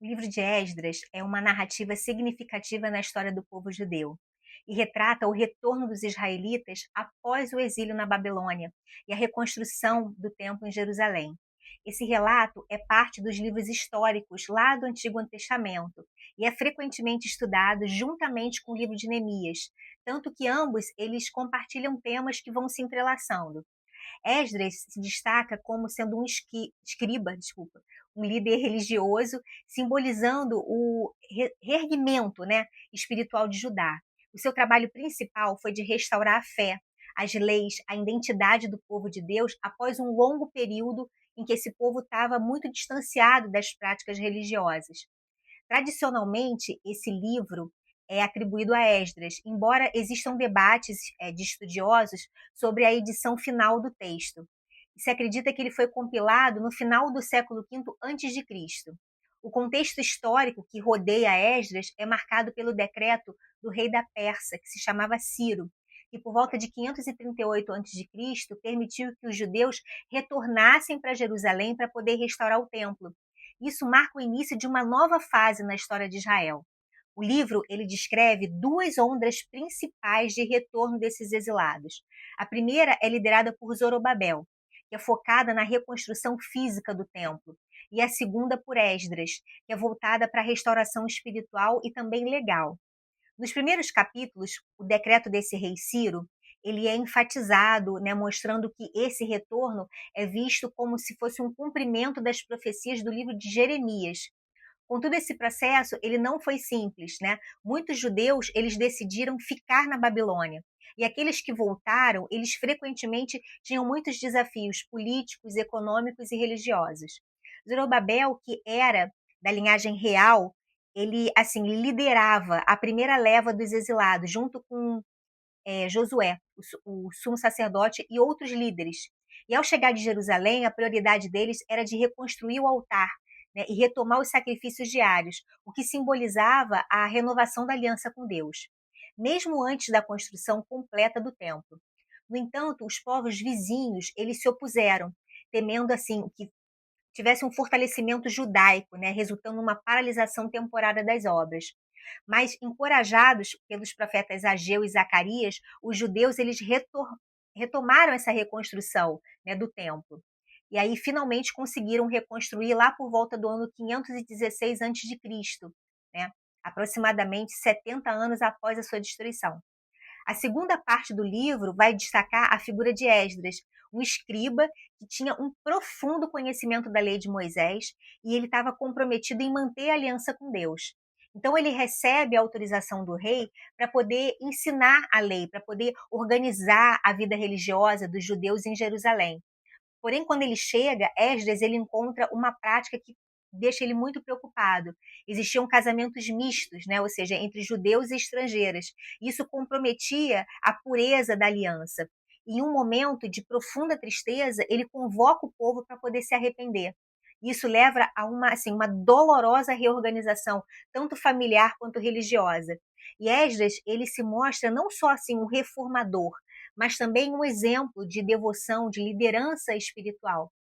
O livro de Esdras é uma narrativa significativa na história do povo judeu e retrata o retorno dos israelitas após o exílio na Babilônia e a reconstrução do templo em Jerusalém. Esse relato é parte dos livros históricos lá do Antigo Testamento e é frequentemente estudado juntamente com o livro de Neemias, tanto que ambos eles compartilham temas que vão se entrelaçando. Esdras se destaca como sendo um escriba, um líder religioso, simbolizando o reerguimento, né, espiritual de Judá. O seu trabalho principal foi de restaurar a fé, as leis, a identidade do povo de Deus após um longo período em que esse povo estava muito distanciado das práticas religiosas. Tradicionalmente, esse livro é atribuído a Esdras, embora existam debates de estudiosos sobre a edição final do texto. Se acredita que ele foi compilado no final do século V a.C. O contexto histórico que rodeia Esdras é marcado pelo decreto do rei da Pérsia, que se chamava Ciro, que por volta de 538 a.C. permitiu que os judeus retornassem para Jerusalém para poder restaurar o templo. Isso marca o início de uma nova fase na história de Israel. O livro ele descreve duas ondas principais de retorno desses exilados. A primeira é liderada por Zorobabel, que é focada na reconstrução física do templo, e a segunda por Esdras, que é voltada para a restauração espiritual e também legal. Nos primeiros capítulos, o decreto desse rei Ciro, ele é enfatizado, né, mostrando que esse retorno é visto como se fosse um cumprimento das profecias do livro de Jeremias. Contudo, esse processo ele não foi simples, né? Muitos judeus eles decidiram ficar na Babilônia. E aqueles que voltaram, eles frequentemente tinham muitos desafios políticos, econômicos e religiosos. Zorobabel, que era da linhagem real, ele assim liderava a primeira leva dos exilados, junto com Josué, o sumo sacerdote e outros líderes. E ao chegar de Jerusalém, a prioridade deles era de reconstruir o altar, né, e retomar os sacrifícios diários, o que simbolizava a renovação da aliança com Deus, mesmo antes da construção completa do templo. No entanto, os povos vizinhos eles se opuseram, temendo assim que tivesse um fortalecimento judaico, né, resultando numa paralisação temporária das obras. Mas, encorajados pelos profetas Ageu e Zacarias, os judeus eles retomaram essa reconstrução, né, do templo. E aí, finalmente, conseguiram reconstruir lá por volta do ano 516 a.C., né, aproximadamente 70 anos após a sua destruição. A segunda parte do livro vai destacar a figura de Esdras, um escriba que tinha um profundo conhecimento da lei de Moisés e ele estava comprometido em manter a aliança com Deus. Então ele recebe a autorização do rei para poder ensinar a lei, para poder organizar a vida religiosa dos judeus em Jerusalém. Porém, quando ele chega, Esdras ele encontra uma prática que deixa ele muito preocupado. Existiam casamentos mistos, né? Ou seja, entre judeus e estrangeiras. Isso comprometia a pureza da aliança. Em um momento de profunda tristeza, ele convoca o povo para poder se arrepender. Isso leva a uma dolorosa reorganização, tanto familiar quanto religiosa. E Esdras, ele se mostra não só assim um reformador, mas também um exemplo de devoção, de liderança espiritual.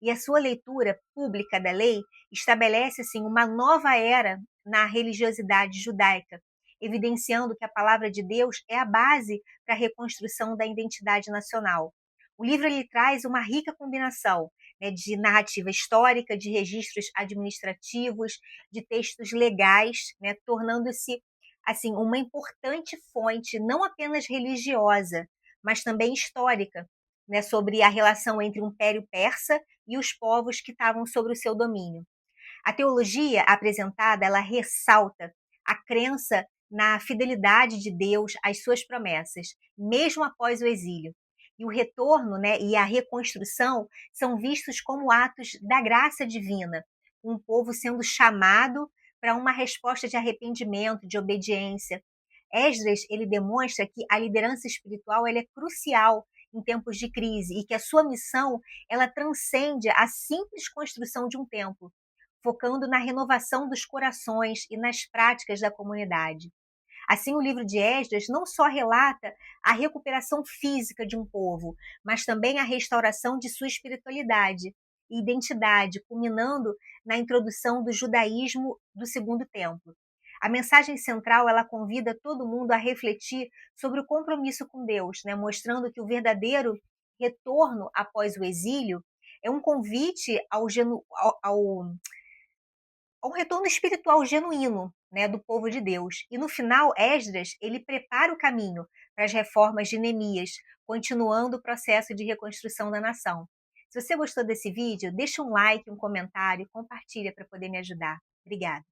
E a sua leitura pública da lei estabelece assim uma nova era na religiosidade judaica, evidenciando que a palavra de Deus é a base para a reconstrução da identidade nacional. O livro ele traz uma rica combinação, né, de narrativa histórica, de registros administrativos, de textos legais, né, tornando-se assim uma importante fonte não apenas religiosa, mas também histórica, né, sobre a relação entre o Império Persa e os povos que estavam sobre o seu domínio. A teologia apresentada, ela ressalta a crença na fidelidade de Deus às suas promessas, mesmo após o exílio. E o retorno, né, e a reconstrução são vistos como atos da graça divina, um povo sendo chamado para uma resposta de arrependimento, de obediência. Esdras, ele demonstra que a liderança espiritual ela é crucial em tempos de crise e que a sua missão ela transcende a simples construção de um templo, focando na renovação dos corações e nas práticas da comunidade. Assim, o livro de Esdras não só relata a recuperação física de um povo, mas também a restauração de sua espiritualidade. e identidade, culminando na introdução do judaísmo do Segundo Templo. A mensagem central, ela convida todo mundo a refletir sobre o compromisso com Deus, né, mostrando que o verdadeiro retorno após o exílio é um convite ao retorno espiritual genuíno, né, do povo de Deus. E no final, Esdras, ele prepara o caminho para as reformas de Neemias, continuando o processo de reconstrução da nação. Se você gostou desse vídeo, deixa um like, um comentário, compartilha para poder me ajudar. Obrigada.